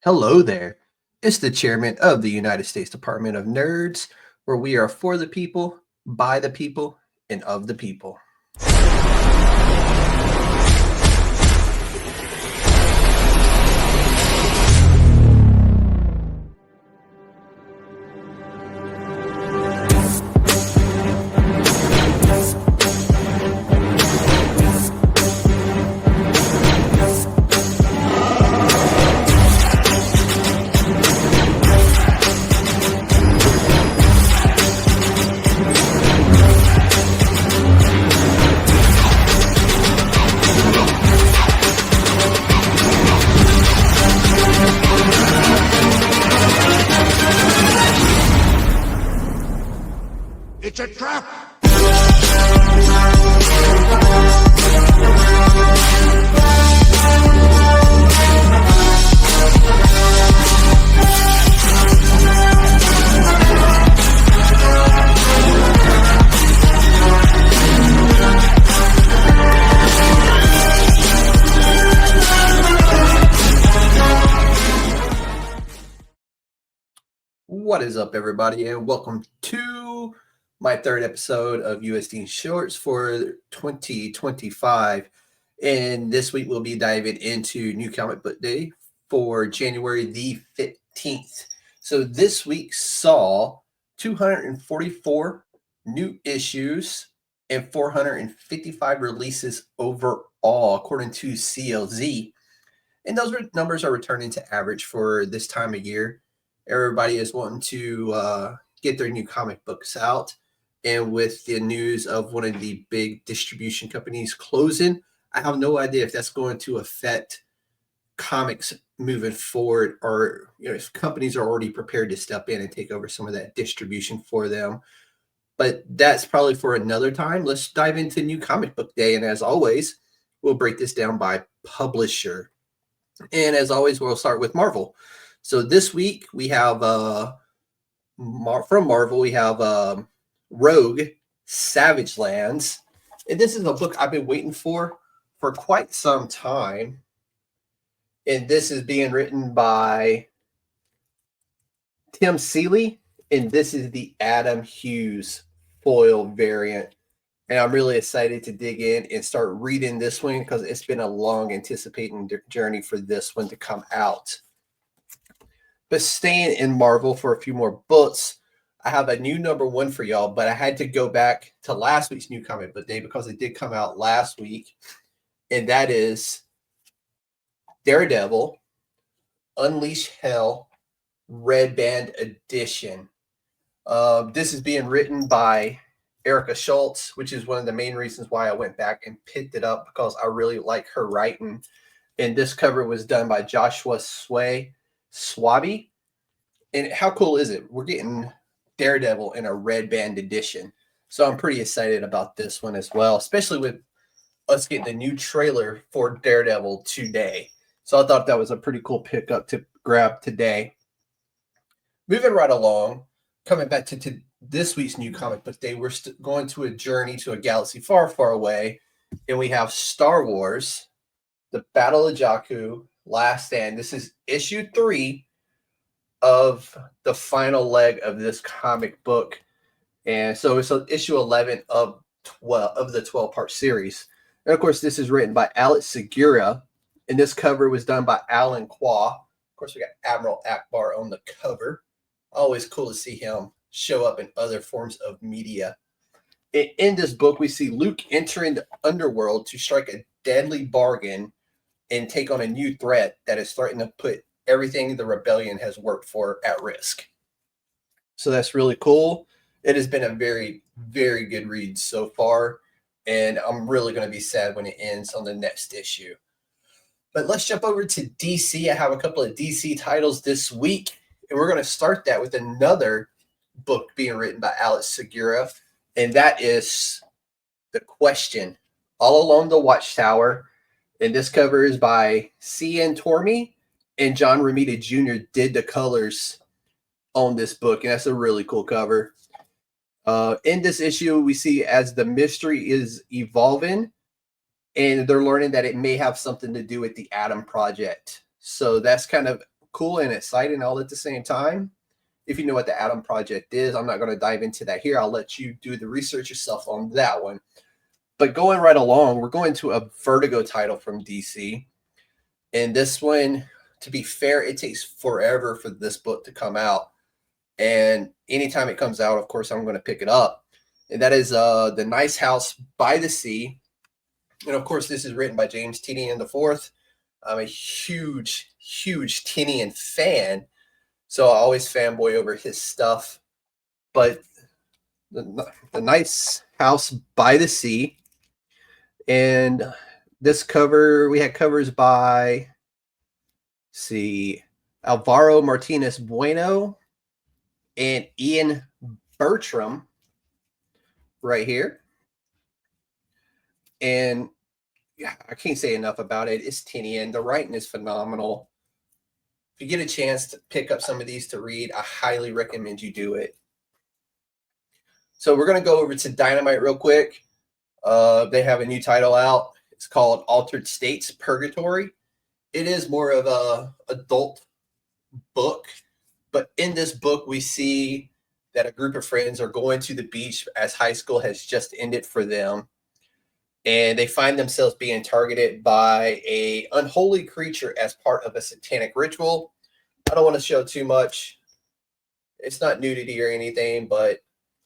Hello there. It's the chairman of the United States Department of Nerds, where we are for the people, by the people, and of the people. It's a trap! What is up, everybody, and welcome to my third episode of USDN Shorts for 2025. And this week we'll be diving into New Comic Book Day for January the 15th. So this week saw 244 new issues and 455 releases overall, according to CLZ. And those numbers are returning to average for this time of year. Everybody is wanting to get their new comic books out. And with the news of one of the big distribution companies closing, I have no idea if that's going to affect comics moving forward, or if companies are already prepared to step in and take over some of that distribution for them. But that's probably for another time. Let's dive into New Comic Book Day. And as always, we'll break this down by publisher. And as always, we'll start with Marvel. So this week we have from Marvel, we have Rogue Savage Lands. And this is a book I've been waiting for quite some time. And this is being written by Tim Seeley. And this is the Adam Hughes Foil Variant. And I'm really excited to dig in and start reading this one because it's been a long anticipating journey for this one to come out. But staying in Marvel for a few more books, I have a new number one for y'all, but I had to go back to last week's New Comic Book Day because it did come out last week. And that is Daredevil, Unleash Hell, Red Band Edition. This is being written by Erica Schultz, which is one of the main reasons why I went back and picked it up, because I really like her writing. And this cover was done by Joshua Swaby. And how cool is it? We're getting Daredevil in a Red Band edition. So I'm pretty excited about this one as well, especially with us getting the new trailer for Daredevil today. So I thought that was a pretty cool pickup to grab today. Moving right along, coming back to this week's New Comic Book Day, we're going to a journey to a galaxy far, far away. And we have Star Wars, the Battle of Jakku, Last Stand. This is issue 3 of the final leg of this comic book. And so it's issue 11 of the 12-part series. And of course, this is written by Alex Segura. And this cover was done by Alan Quah. Of course, we got Admiral Akbar on the cover. Always cool to see him show up in other forms of media. In this book, we see Luke entering the underworld to strike a deadly bargain and take on a new threat that is threatening to put everything the rebellion has worked for at risk. So that's really cool. It has been a very, very good read so far, and I'm really going to be sad when it ends on the next issue. But let's jump over to DC. I have a couple of DC titles this week, and we're going to start that with another book being written by Alex Segura, and that is The Question, All Along the Watchtower. And this cover is by C.N. Tormey, and John Romita Jr. did the colors on this book, and that's a really cool cover. In this issue, we see as the mystery is evolving, and they're learning that it may have something to do with the Atom Project. So that's kind of cool and exciting all at the same time. If you know what the Atom Project is, I'm not going to dive into that here. I'll let you do the research yourself on that one. But going right along, we're going to a Vertigo title from DC. And this one, to be fair, it takes forever for this book to come out. And anytime it comes out, of course, I'm going to pick it up. And that is The Nice House by the Sea. And of course, this is written by James Tynion IV. I'm a huge, huge Tynion fan. So I always fanboy over his stuff. But the Nice House by the Sea. And this cover, we had covers by, Alvaro Martinez Bueno and Ian Bertram right here. And yeah, I can't say enough about it. It's Tynion. The writing is phenomenal. If you get a chance to pick up some of these to read, I highly recommend you do it. So we're going to go over to Dynamite real quick. They have a new title out. It's called Altered States Purgatory. It is more of a adult book, but in this book we see that a group of friends are going to the beach as high school has just ended for them, and they find themselves being targeted by a unholy creature as part of a satanic ritual. I don't want to show too much. It's not nudity or anything, but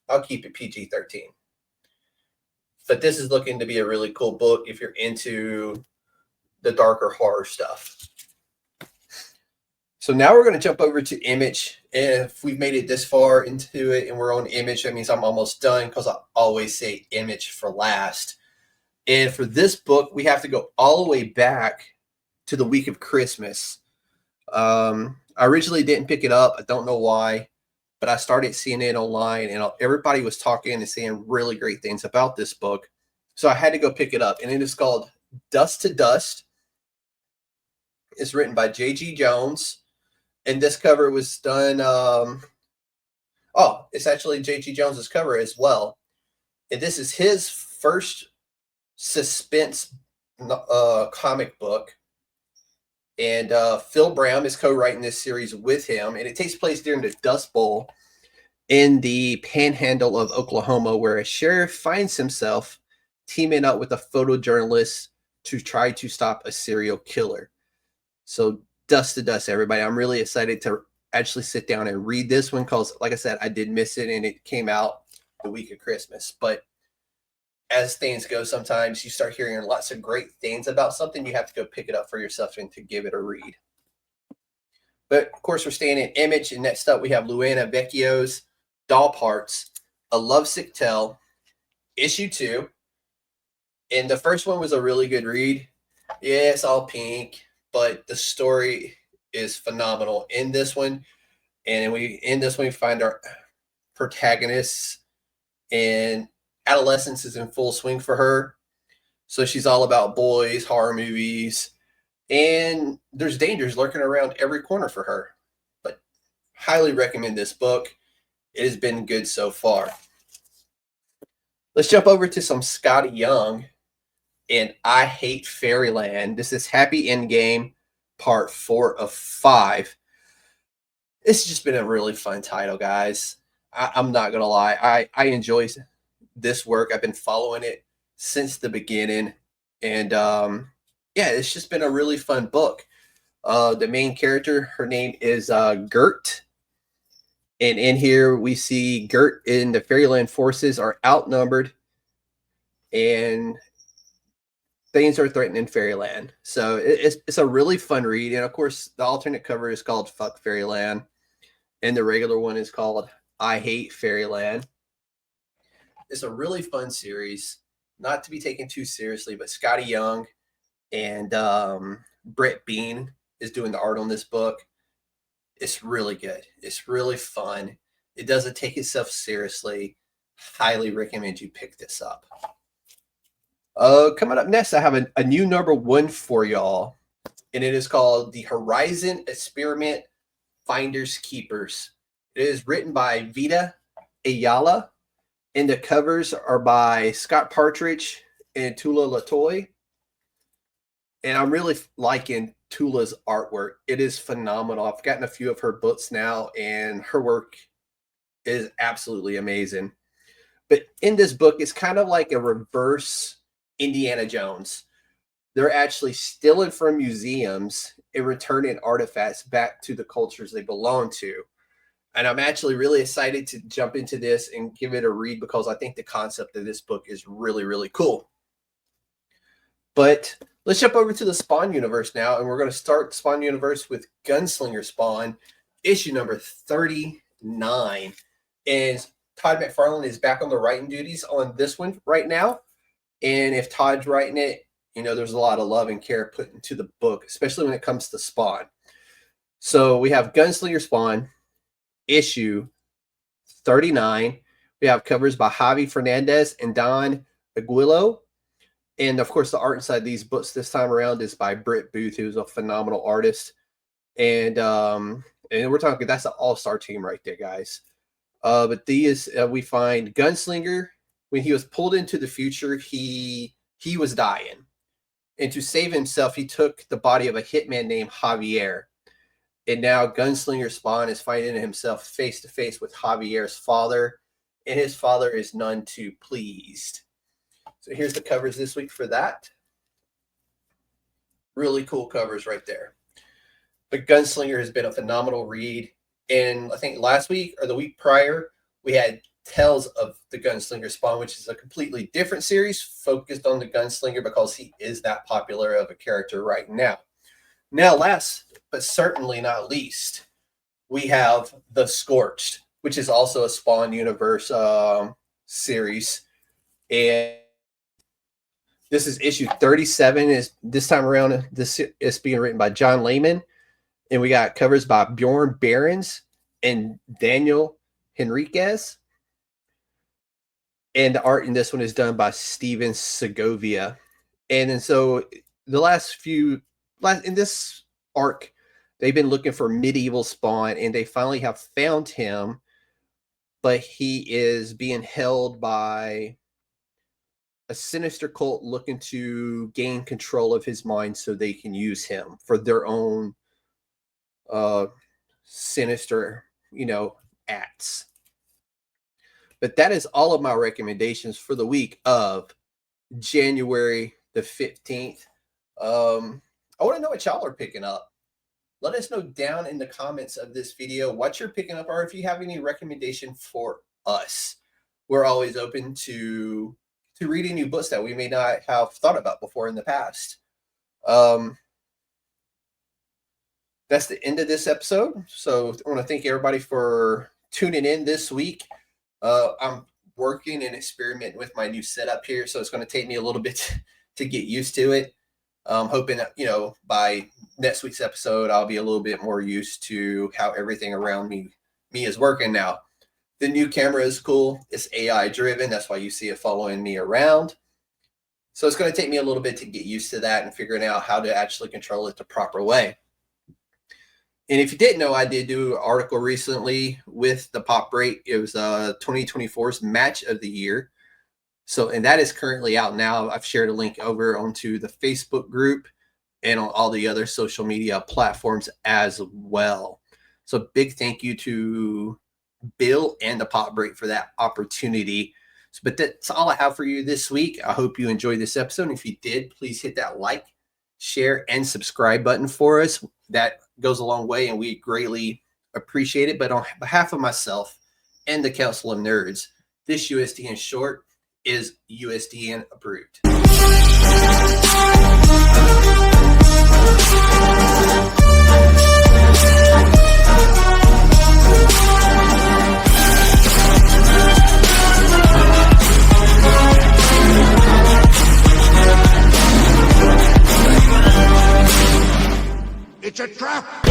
I'll keep it PG-13. But this is looking to be a really cool book if you're into the darker horror stuff. So now we're going to jump over to Image. And if we've made it this far into it and we're on Image, that means I'm almost done because I always say Image for last. And for this book, we have to go all the way back to the week of Christmas. I originally didn't pick it up. I don't know why, but I started seeing it online and everybody was talking and saying really great things about this book. So I had to go pick it up, and it is called Dust to Dust. It's written by J.G. Jones, and this cover was done. It's actually J.G. Jones's cover as well. And this is his first suspense comic book. And Phil Brown is co-writing this series with him, and it takes place during the Dust Bowl in the panhandle of Oklahoma, where a sheriff finds himself teaming up with a photojournalist to try to stop a serial killer. So Dust to Dust, everybody. I'm really excited to actually sit down and read this one because, like I said, I did miss it, and it came out the week of Christmas. But as things go, sometimes you start hearing lots of great things about something. You have to go pick it up for yourself and to give it a read. But of course, we're staying in Image. And next up, we have Luana Vecchio's Doll Parts, A Lovesick Tale, issue 2. And the first one was a really good read. Yeah, it's all pink, but the story is phenomenal in this one. And we find our protagonists, and adolescence is in full swing for her. So she's all about boys, horror movies, and there's dangers lurking around every corner for her. But highly recommend this book. It has been good so far. Let's jump over to some Scotty Young and I Hate Fairyland. This is Happy Endgame, part 4 of 5. It's just been a really fun title, guys. I'm not going to lie. I enjoy this work. I've been following it since the beginning. And yeah, it's just been a really fun book. The main character, her name is Gert. And in here, we see Gert and the Fairyland forces are outnumbered, and things are threatening Fairyland. So it's a really fun read. And of course, the alternate cover is called Fuck Fairyland, and the regular one is called I Hate Fairyland. It's a really fun series, not to be taken too seriously, but Scotty Young and Brett Bean is doing the art on this book. It's really good. It's really fun. It doesn't take itself seriously. Highly recommend you pick this up. Coming up next, I have a new #1 for y'all, and it is called The Horizon Experiment Finders Keepers. It is written by Vita Ayala, and the covers are by Scott Partridge and Tula Latoy. And I'm really liking Tula's artwork. It is phenomenal. I've gotten a few of her books now, and her work is absolutely amazing. But in this book, it's kind of like a reverse Indiana Jones. They're actually stealing from museums and returning artifacts back to the cultures they belong to. And I'm actually really excited to jump into this and give it a read because I think the concept of this book is really, really cool. But let's jump over to the Spawn universe now, and we're going to start Spawn universe with Gunslinger Spawn, issue number 39. And Todd McFarlane is back on the writing duties on this one right now. And if Todd's writing it, you know, there's a lot of love and care put into the book, especially when it comes to Spawn. So we have Gunslinger Spawn, issue 39. We have covers by Javi Fernandez and Don Aguilo. And of course, the art inside these books this time around is by Britt Booth, who's a phenomenal artist. And we're talking, that's an all-star team right there, guys. But these, we find Gunslinger, when he was pulled into the future, he was dying. And to save himself, he took the body of a hitman named Javier. And now Gunslinger Spawn is finding himself face to face with Javier's father. And his father is none too pleased. So here's the covers this week for that. Really cool covers right there. But Gunslinger has been a phenomenal read. And I think last week or the week prior, we had Tales of the Gunslinger Spawn, which is a completely different series focused on the Gunslinger because he is that popular of a character right now. Now, last but certainly not least, we have The Scorched, which is also a Spawn universe series. And this is issue 37. Is this time around, this is being written by John Layman. And we got covers by Bjorn Behrens and Daniel Henriquez. And the art in this one is done by Steven Segovia. And so the in this arc, they've been looking for medieval Spawn, and they finally have found him. But he is being held by a sinister cult looking to gain control of his mind so they can use him for their own sinister, acts. But that is all of my recommendations for the week of January the 15th. I want to know what y'all are picking up. Let us know down in the comments of this video what you're picking up, or if you have any recommendation for us. We're always open to reading new books that we may not have thought about before in the past. That's the end of this episode. So I want to thank everybody for tuning in this week. I'm working and experimenting with my new setup here, so it's going to take me a little bit to get used to it. I'm hoping that, by next week's episode, I'll be a little bit more used to how everything around me is working now. The new camera is cool. It's AI driven. That's why you see it following me around. So it's going to take me a little bit to get used to that and figuring out how to actually control it the proper way. And if you didn't know, I did do an article recently with the Pop Break. It was 2024's Match of the Year. So, and that is currently out now. I've shared a link over onto the Facebook group and on all the other social media platforms as well. So big thank you to Bill and the Pop Break for that opportunity. But that's all I have for you this week. I hope you enjoyed this episode. If you did, please hit that like, share, and subscribe button for us. That goes a long way, and we greatly appreciate it. But on behalf of myself and the Council of Nerds, this USDN short is USDN approved. It's a trap!